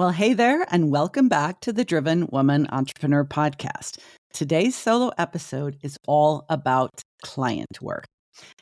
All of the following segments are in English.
Well, hey there, and welcome back to the Driven Woman Entrepreneur Podcast. Today's solo episode is all about client work.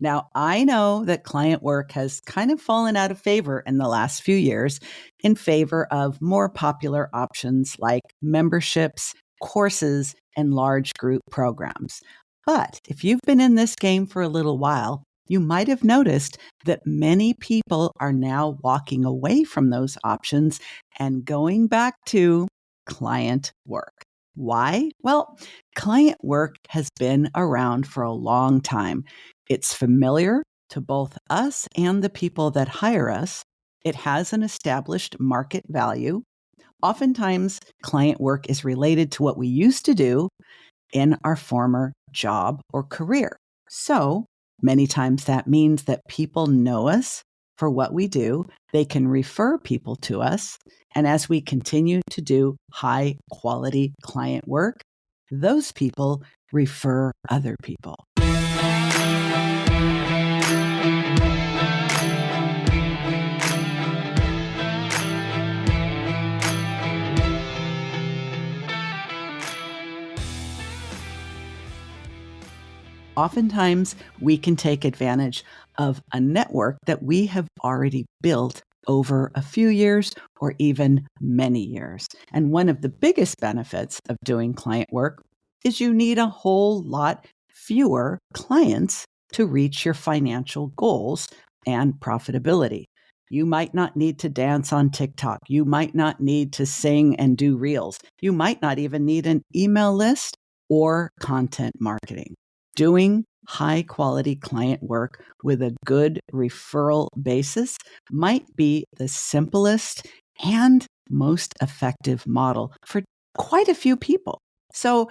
Now, I know that client work has kind of fallen out of favor in the last few years in favor of more popular options like memberships, courses, and large group programs. But if you've been in this game for a little while, you might have noticed that many people are now walking away from those options and going back to client work. Why? Well, client work has been around for a long time. It's familiar to both us and the people that hire us. It has an established market value. Oftentimes, client work is related to what we used to do in our former job or career. So many times that means that people know us for what we do. They can refer people to us. And as we continue to do high quality client work, those people refer other people. Oftentimes, we can take advantage of a network that we have already built over a few years or even many years. And one of the biggest benefits of doing client work is you need a whole lot fewer clients to reach your financial goals and profitability. You might not need to dance on TikTok. You might not need to sing and do reels. You might not even need an email list or content marketing. Doing high quality client work with a good referral basis might be the simplest and most effective model for quite a few people. So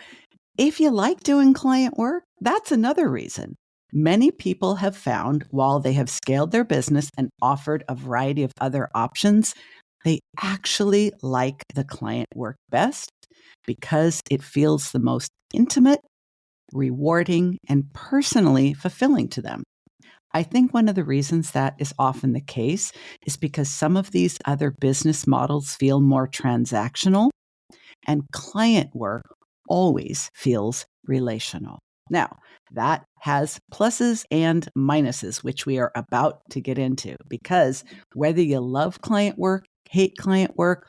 if you like doing client work, that's another reason. Many people have found while they have scaled their business and offered a variety of other options, they actually like the client work best because it feels the most intimate, rewarding, and personally fulfilling to them. I think one of the reasons that is often the case is because some of these other business models feel more transactional, and client work always feels relational. Now, that has pluses and minuses, which we are about to get into, because whether you love client work, hate client work,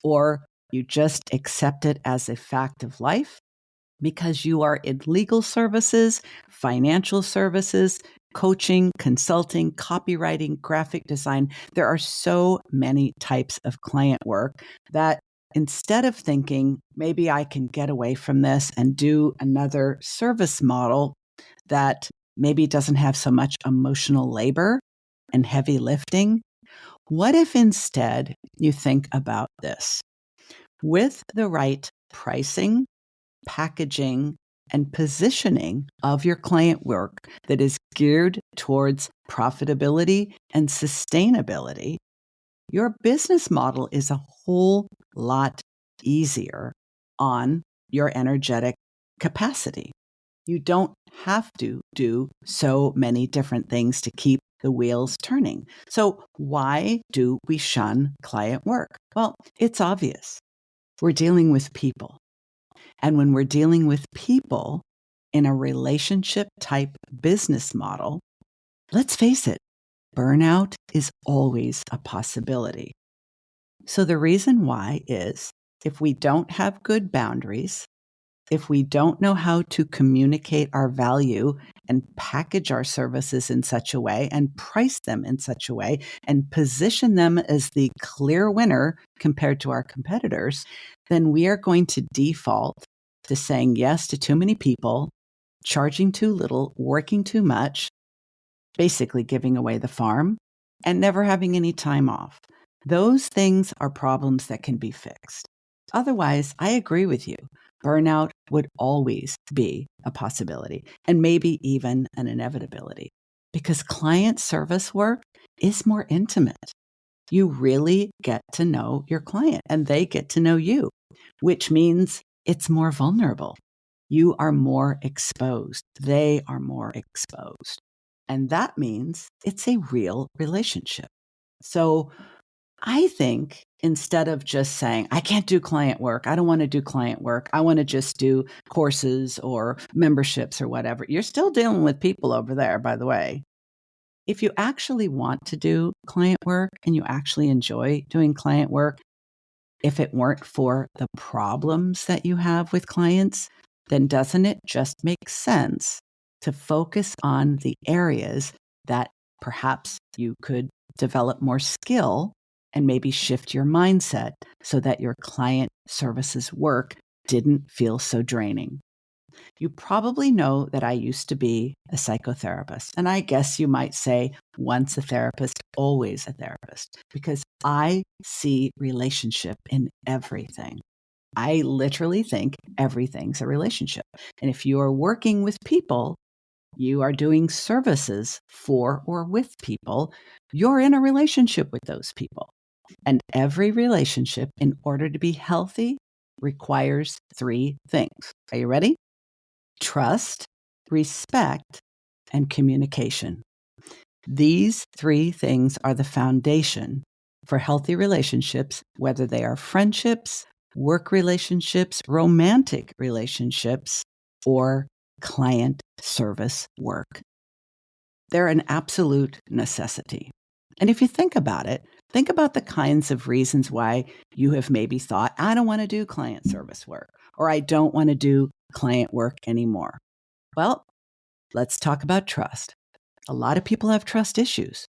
or you just accept it as a fact of life, because you are in legal services, financial services, coaching, consulting, copywriting, graphic design. There are so many types of client work that instead of thinking, maybe I can get away from this and do another service model that maybe doesn't have so much emotional labor and heavy lifting, what if instead you think about this? With the right pricing, packaging, and positioning of your client work that is geared towards profitability and sustainability, your business model is a whole lot easier on your energetic capacity. You don't have to do so many different things to keep the wheels turning. So why do we shun client work? Well, it's obvious. We're dealing with people. And when we're dealing with people in a relationship type business model, let's face it, burnout is always a possibility. So the reason why is if we don't have good boundaries, if we don't know how to communicate our value and package our services in such a way and price them in such a way and position them as the clear winner compared to our competitors, then we are going to default to saying yes to too many people, charging too little, working too much, basically giving away the farm, and never having any time off. Those things are problems that can be fixed. Otherwise, I agree with you. Burnout would always be a possibility and maybe even an inevitability because client service work is more intimate. You really get to know your client and they get to know you, which means it's more vulnerable. You are more exposed. They are more exposed. And that means it's a real relationship. So I think instead of just saying, I can't do client work. I don't want to do client work. I want to just do courses or memberships or whatever. You're still dealing with people over there, by the way. If you actually want to do client work and you actually enjoy doing client work, if it weren't for the problems that you have with clients, then doesn't it just make sense to focus on the areas that perhaps you could develop more skill and maybe shift your mindset so that your client services work didn't feel so draining? You probably know that I used to be a psychotherapist. And I guess you might say, once a therapist, always a therapist, because I see relationship in everything. I literally think everything's a relationship. And if you are working with people, you are doing services for or with people, you're in a relationship with those people. And every relationship, in order to be healthy, requires three things. Are you ready? Trust, respect, and communication. These three things are the foundation for healthy relationships, whether they are friendships, work relationships, romantic relationships, or client service work. They're an absolute necessity. And if you think about it, think about the kinds of reasons why you have maybe thought, I don't want to do client service work, or I don't want to do client work anymore. Well, let's talk about trust. A lot of people have trust issues.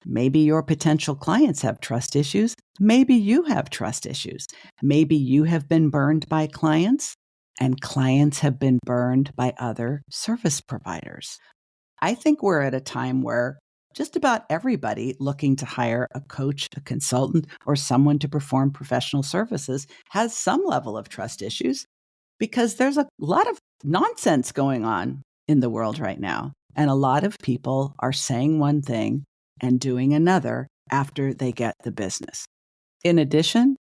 Maybe your potential clients have trust issues. Maybe you have trust issues. Maybe you have been burned by clients and clients have been burned by other service providers. I think we're at a time where just about everybody looking to hire a coach, a consultant, or someone to perform professional services has some level of trust issues because there's a lot of nonsense going on in the world right now. And a lot of people are saying one thing and doing another after they get the business. In addition,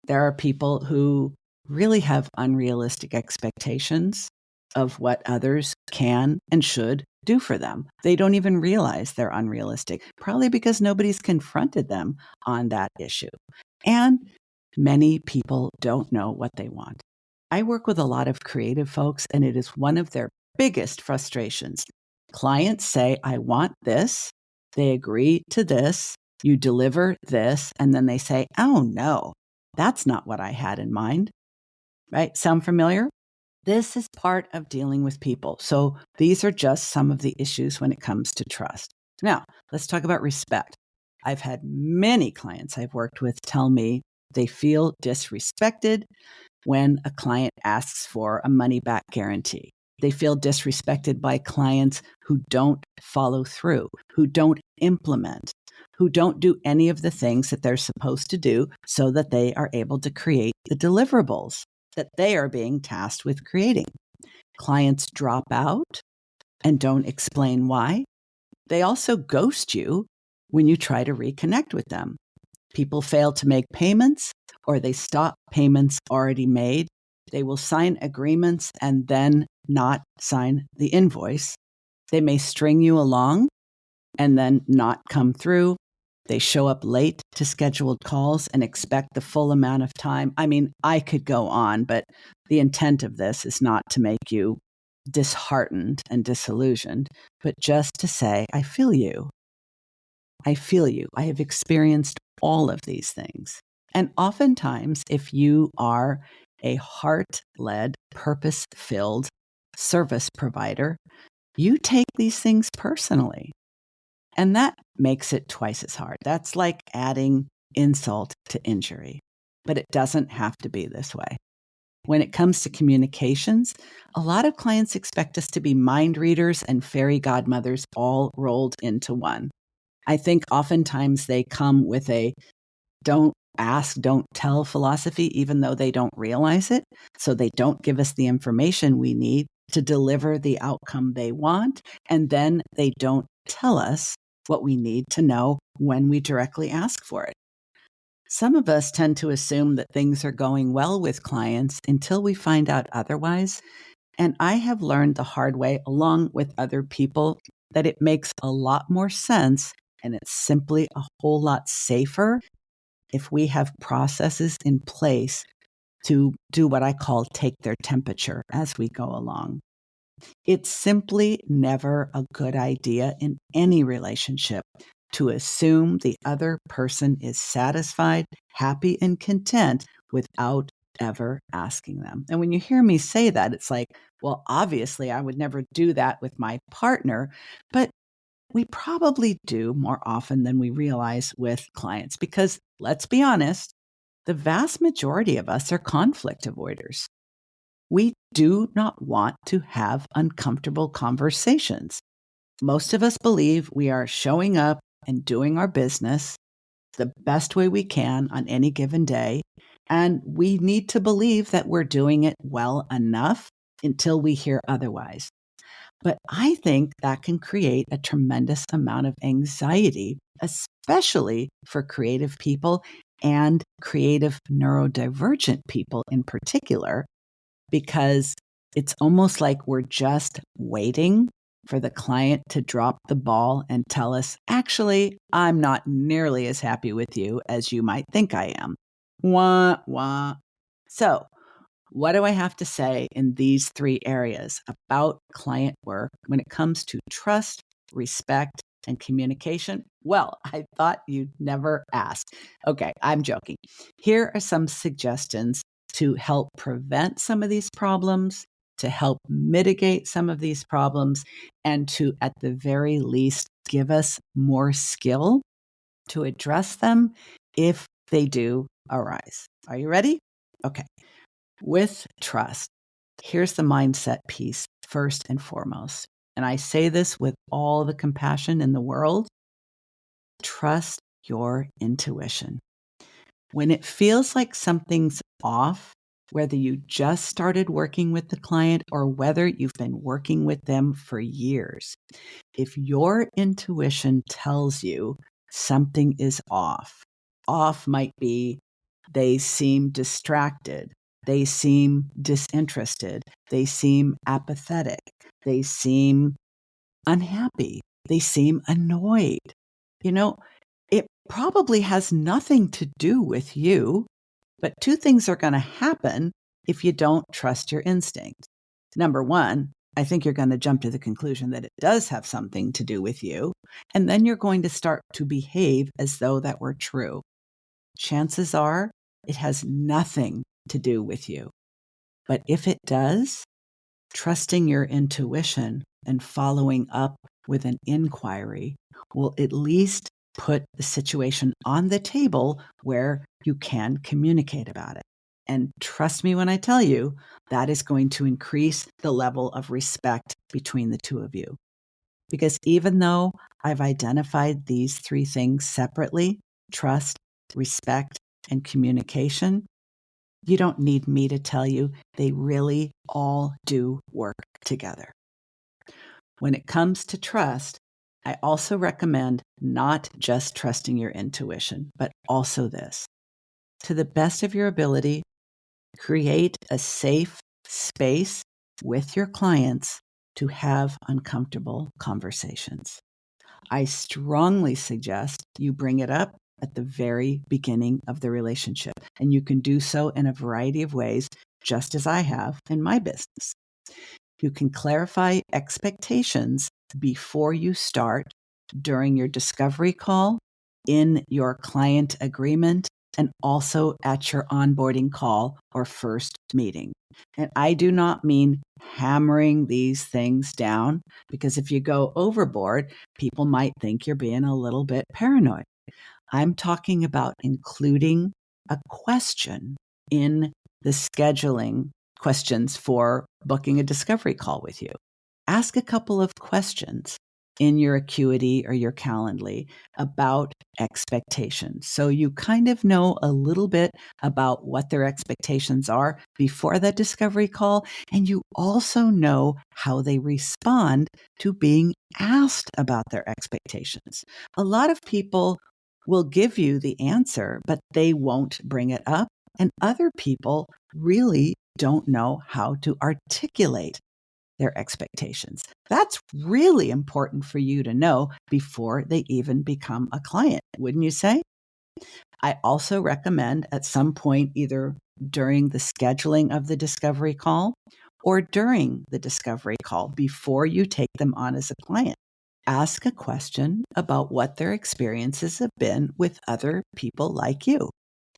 there are people who really have unrealistic expectations of what others can and should do for them. They don't even realize they're unrealistic, probably because nobody's confronted them on that issue. And many people don't know what they want. I work with a lot of creative folks, and it is one of their biggest frustrations. Clients say, I want this. They agree to this. You deliver this. And then they say, oh, no, that's not what I had in mind. Right? Sound familiar? This is part of dealing with people. So these are just some of the issues when it comes to trust. Now, let's talk about respect. I've had many clients I've worked with tell me they feel disrespected when a client asks for a money back guarantee. They feel disrespected by clients who don't follow through, who don't implement, who don't do any of the things that they're supposed to do so that they are able to create the deliverables that they are being tasked with creating. Clients drop out and don't explain why. They also ghost you when you try to reconnect with them. People fail to make payments or they stop payments already made. They will sign agreements and then not sign the invoice. They may string you along and then not come through. They show up late to scheduled calls and expect the full amount of time. I mean, I could go on, but the intent of this is not to make you disheartened and disillusioned, but just to say, I feel you. I feel you. I have experienced all of these things. And oftentimes, if you are a heart-led, purpose-filled service provider, you take these things personally. And that makes it twice as hard. That's like adding insult to injury. But it doesn't have to be this way. When it comes to communications, a lot of clients expect us to be mind readers and fairy godmothers all rolled into one. I think oftentimes they come with a don't ask, don't tell philosophy, even though they don't realize it. So they don't give us the information we need to deliver the outcome they want. And then they don't tell us what we need to know when we directly ask for it. Some of us tend to assume that things are going well with clients until we find out otherwise. And I have learned the hard way, along with other people, that it makes a lot more sense and it's simply a whole lot safer if we have processes in place to do what I call take their temperature as we go along. It's simply never a good idea in any relationship to assume the other person is satisfied, happy, and content without ever asking them. And when you hear me say that, it's like, well, obviously, I would never do that with my partner, but we probably do more often than we realize with clients because let's be honest, the vast majority of us are conflict avoiders. We do not want to have uncomfortable conversations. Most of us believe we are showing up and doing our business the best way we can on any given day. And we need to believe that we're doing it well enough until we hear otherwise. But I think that can create a tremendous amount of anxiety, especially for creative people and creative neurodivergent people in particular, because it's almost like we're just waiting for the client to drop the ball and tell us, actually, I'm not nearly as happy with you as you might think I am. Wah, wah. So, what do I have to say in these three areas about client work when it comes to trust, respect, and communication? Well, I thought you'd never ask. Okay, I'm joking. Here are some suggestions to help prevent some of these problems, to help mitigate some of these problems, and to, at the very least, give us more skill to address them if they do arise. Are you ready? Okay. With trust, here's the mindset piece first and foremost. And I say this with all the compassion in the world. Trust your intuition. When it feels like something's off, whether you just started working with the client or whether you've been working with them for years, if your intuition tells you something is off might be they seem distracted, they seem disinterested, they seem apathetic, they seem unhappy, they seem annoyed. You know, it probably has nothing to do with you, but two things are going to happen if you don't trust your instinct. Number one, I think you're going to jump to the conclusion that it does have something to do with you. And then you're going to start to behave as though that were true. Chances are it has nothing to do with you. But if it does, trusting your intuition and following up with an inquiry will at least put the situation on the table where you can communicate about it. And trust me when I tell you, that is going to increase the level of respect between the two of you. Because even though I've identified these three things separately, trust, respect, and communication, you don't need me to tell you they really all do work together. When it comes to trust, I also recommend not just trusting your intuition, but also this. To the best of your ability, create a safe space with your clients to have uncomfortable conversations. I strongly suggest you bring it up at the very beginning of the relationship, and you can do so in a variety of ways, just as I have in my business. You can clarify expectations before you start, during your discovery call, in your client agreement, and also at your onboarding call or first meeting. And I do not mean hammering these things down, because if you go overboard, people might think you're being a little bit paranoid. I'm talking about including a question in the scheduling questions for booking a discovery call with you. Ask a couple of questions in your Acuity or your Calendly about expectations. So you kind of know a little bit about what their expectations are before that discovery call. And you also know how they respond to being asked about their expectations. A lot of people will give you the answer, but they won't bring it up. And other people really don't know how to articulate their expectations. That's really important for you to know before they even become a client, wouldn't you say? I also recommend at some point, either during the scheduling of the discovery call or during the discovery call before you take them on as a client, ask a question about what their experiences have been with other people like you.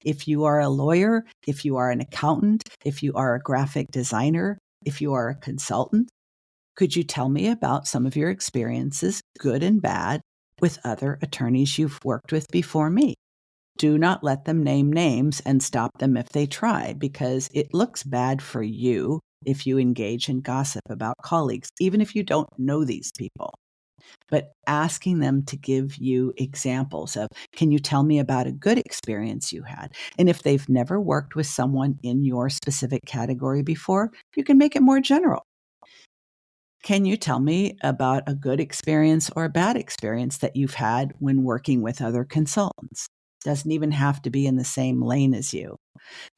If you are a lawyer, if you are an accountant, if you are a graphic designer, if you are a consultant, could you tell me about some of your experiences, good and bad, with other attorneys you've worked with before me? Do not let them name names and stop them if they try, because it looks bad for you if you engage in gossip about colleagues, even if you don't know these people. But asking them to give you examples of, can you tell me about a good experience you had? And if they've never worked with someone in your specific category before, you can make it more general. Can you tell me about a good experience or a bad experience that you've had when working with other consultants? Doesn't even have to be in the same lane as you,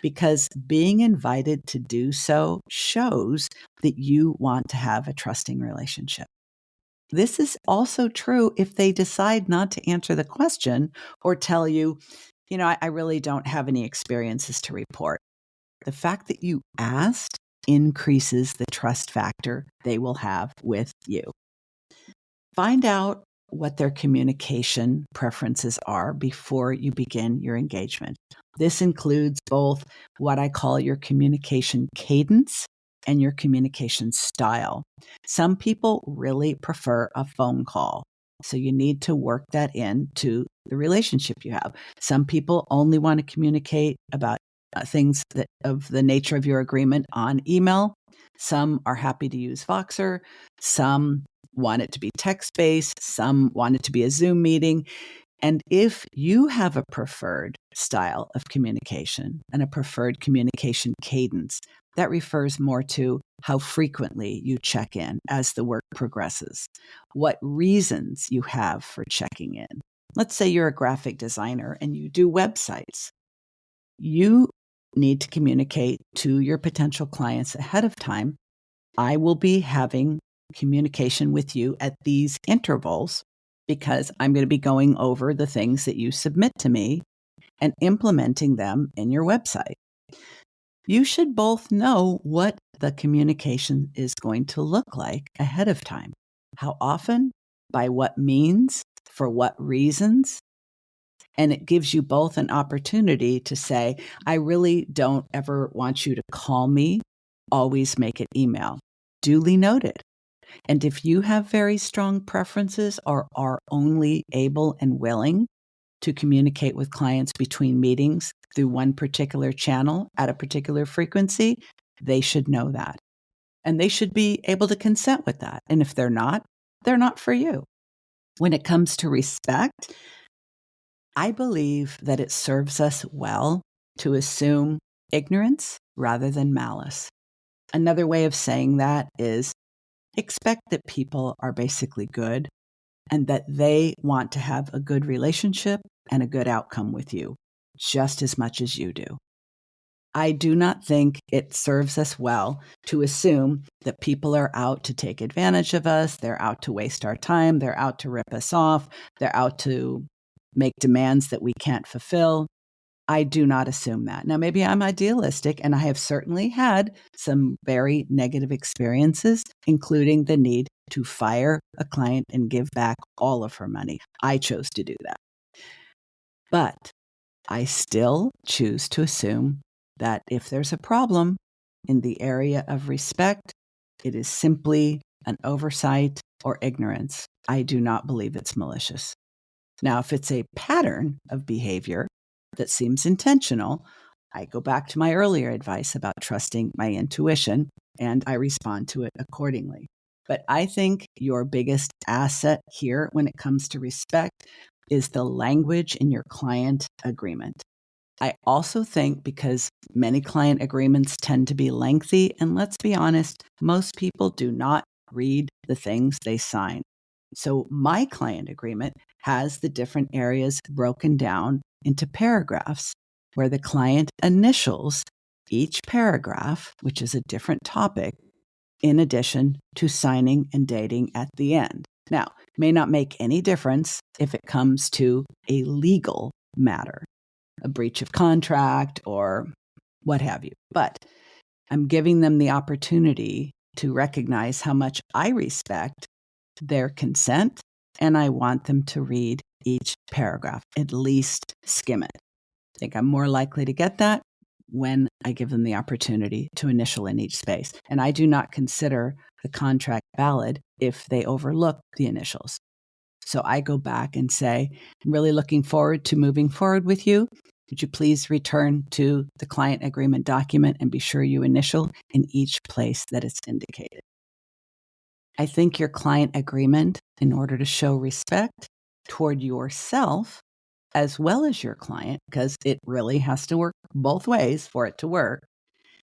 because being invited to do so shows that you want to have a trusting relationship. This is also true if they decide not to answer the question or tell you, I really don't have any experiences to report. The fact that you asked increases the trust factor they will have with you. Find out what their communication preferences are before you begin your engagement. This includes both what I call your communication cadence and your communication style. Some people really prefer a phone call, so you need to work that into the relationship you have. Some people only want to communicate about things that of the nature of your agreement on email. Some are happy to use Voxer. Some want it to be text-based. Some want it to be a Zoom meeting. And if you have a preferred style of communication and a preferred communication cadence, that refers more to how frequently you check in as the work progresses, what reasons you have for checking in. Let's say you're a graphic designer and you do websites. You need to communicate to your potential clients ahead of time. I will be having communication with you at these intervals because I'm going to be going over the things that you submit to me and implementing them in your website. You should both know what the communication is going to look like ahead of time. How often, by what means, for what reasons. And it gives you both an opportunity to say, I really don't ever want you to call me. Always make it email. Duly noted. And if you have very strong preferences or are only able and willing to communicate with clients between meetings through one particular channel at a particular frequency, they should know that. And they should be able to consent with that. And if they're not for you. When it comes to respect, I believe that it serves us well to assume ignorance rather than malice. Another way of saying that is expect that people are basically good and that they want to have a good relationship and a good outcome with you just as much as you do. I do not think it serves us well to assume that people are out to take advantage of us, they're out to waste our time, they're out to rip us off, they're out to make demands that we can't fulfill. I do not assume that. Now, maybe I'm idealistic, and I have certainly had some very negative experiences, including the need to fire a client and give back all of her money. I chose to do that. But I still choose to assume that if there's a problem in the area of respect, it is simply an oversight or ignorance. I do not believe it's malicious. Now, if it's a pattern of behavior that seems intentional, I go back to my earlier advice about trusting my intuition, and I respond to it accordingly. But I think your biggest asset here when it comes to respect is the language in your client agreement. I also think because many client agreements tend to be lengthy, and let's be honest, most people do not read the things they sign. So my client agreement has the different areas broken down into paragraphs where the client initials each paragraph, which is a different topic, in addition to signing and dating at the end. Now, it may not make any difference if it comes to a legal matter. a breach of contract or what have you. But I'm giving them the opportunity to recognize how much I respect their consent, and I want them to read each paragraph, at least skim it. I think I'm more likely to get that when I give them the opportunity to initial in each space. And I do not consider the contract valid if they overlook the initials. So I go back and say, I'm really looking forward to moving forward with you. Would you please return to the client agreement document and be sure you initial in each place that it's indicated? I think your client agreement, in order to show respect toward yourself as well as your client, because it really has to work both ways for it to work,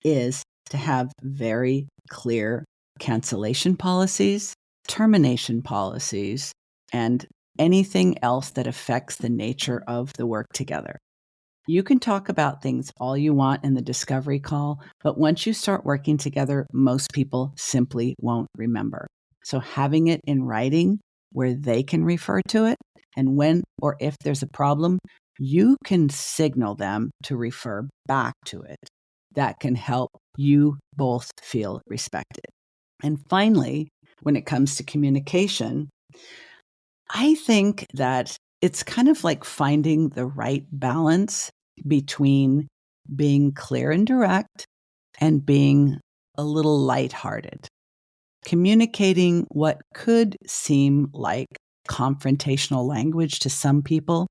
is to have very clear cancellation policies, termination policies, and anything else that affects the nature of the work together. You can talk about things all you want in the discovery call, but once you start working together, most people simply won't remember. So having it in writing where they can refer to it, and when or if there's a problem, you can signal them to refer back to it. That can help you both feel respected. And finally, when it comes to communication, I think that it's kind of like finding the right balance between being clear and direct and being a little lighthearted. Communicating what could seem like confrontational language to some people,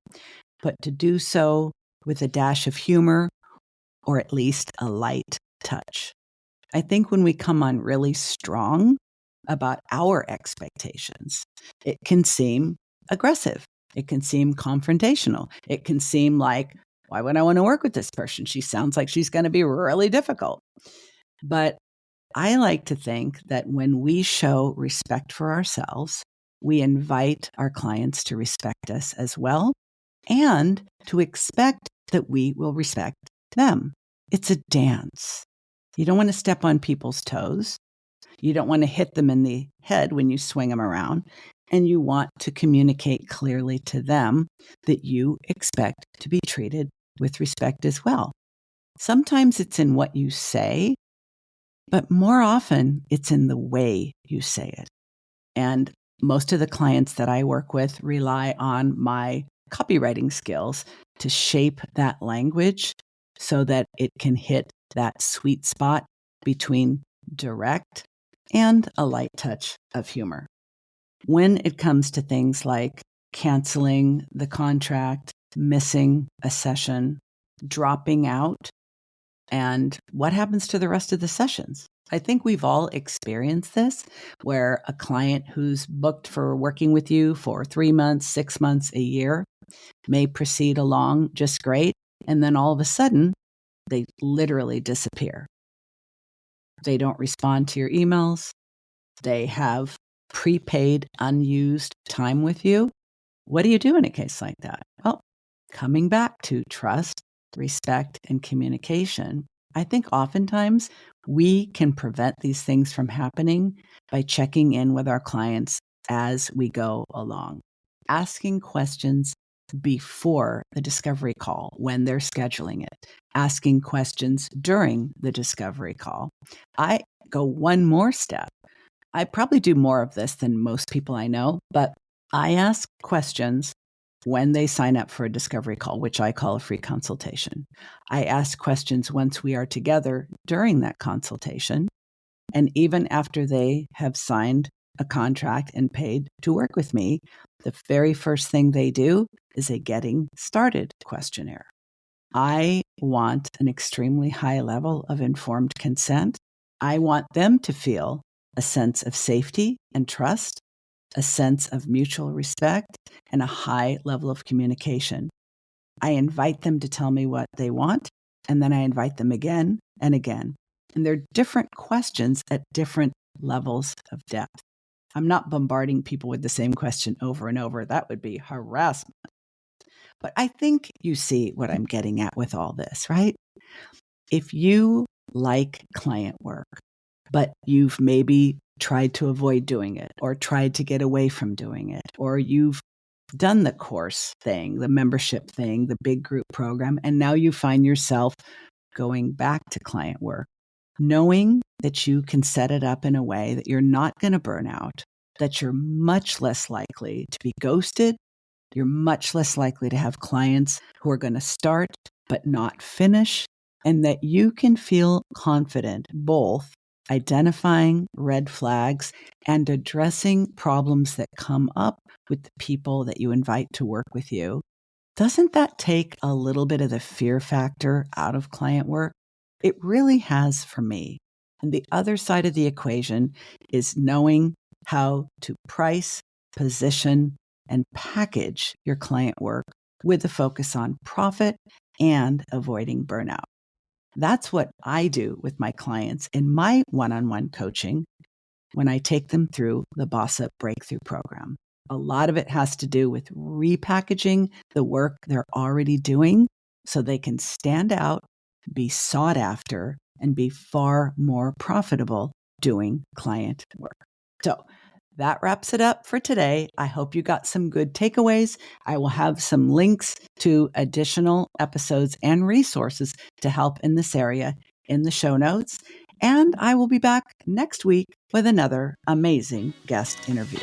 but to do so with a dash of humor or at least a light touch. I think when we come on really strong about our expectations, it can seem aggressive. It can seem confrontational. It can seem like, why would I want to work with this person? She sounds like she's going to be really difficult. But I like to think that when we show respect for ourselves, we invite our clients to respect us as well and to expect that we will respect them. It's a dance. You don't want to step on people's toes. You don't want to hit them in the head when you swing them around. And you want to communicate clearly to them that you expect to be treated with respect as well. Sometimes it's in what you say, but more often it's in the way you say it. And most of the clients that I work with rely on my copywriting skills to shape that language so that it can hit that sweet spot between direct and a light touch of humor. When it comes to things like canceling the contract, missing a session, dropping out, and what happens to the rest of the sessions? I think we've all experienced this where a client who's booked for working with you for 3 months, 6 months, a year may proceed along just great. And then all of a sudden, they literally disappear. They don't respond to your emails. They have prepaid, unused time with you. What do you do in a case like that? Well, coming back to trust, respect, and communication, I think oftentimes we can prevent these things from happening by checking in with our clients as we go along, asking questions before the discovery call when they're scheduling it, asking questions during the discovery call. I go one more step. I probably do more of this than most people I know, but I ask questions when they sign up for a discovery call, which I call a free consultation. I ask questions once we are together during that consultation, and even after they have signed a contract and paid to work with me, the very first thing they do is a getting started questionnaire. I want an extremely high level of informed consent. I want them to feel a sense of safety and trust, a sense of mutual respect, and a high level of communication. I invite them to tell me what they want, and then I invite them again and again. And they're different questions at different levels of depth. I'm not bombarding people with the same question over and over. That would be harassment. But I think you see what I'm getting at with all this, right? If you like client work, but you've maybe tried to avoid doing it or tried to get away from doing it, or you've done the course thing, the membership thing, the big group program, and now you find yourself going back to client work, knowing that you can set it up in a way that you're not going to burn out, that you're much less likely to be ghosted, you're much less likely to have clients who are going to start but not finish, and that you can feel confident both identifying red flags and addressing problems that come up with the people that you invite to work with you. Doesn't that take a little bit of the fear factor out of client work? It really has for me. And the other side of the equation is knowing how to price, position, and package your client work with a focus on profit and avoiding burnout. That's what I do with my clients in my one-on-one coaching when I take them through the Boss Up Breakthrough Program. A lot of it has to do with repackaging the work they're already doing so they can stand out, be sought after, and be far more profitable doing client work. So that wraps it up for today. I hope you got some good takeaways. I will have some links to additional episodes and resources to help in this area in the show notes. And I will be back next week with another amazing guest interview.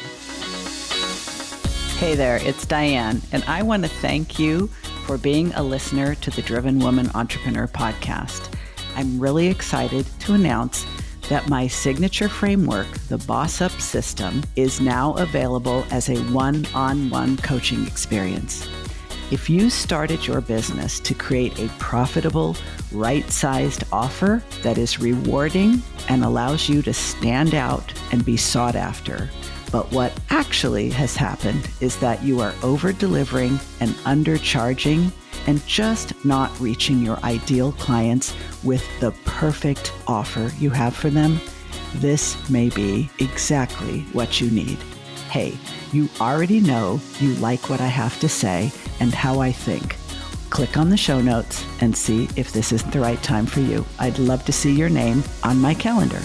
Hey there, it's Diane, and I want to thank you for being a listener to the Driven Woman Entrepreneur podcast. I'm really excited to announce that my signature framework, the Boss Up System, is now available as a one-on-one coaching experience. If you started your business to create a profitable, right-sized offer that is rewarding and allows you to stand out and be sought after, but what actually has happened is that you are over-delivering and undercharging and just not reaching your ideal clients with the perfect offer you have for them, this may be exactly what you need. Hey, you already know you like what I have to say and how I think. Click on the show notes and see if this isn't the right time for you. I'd love to see your name on my calendar.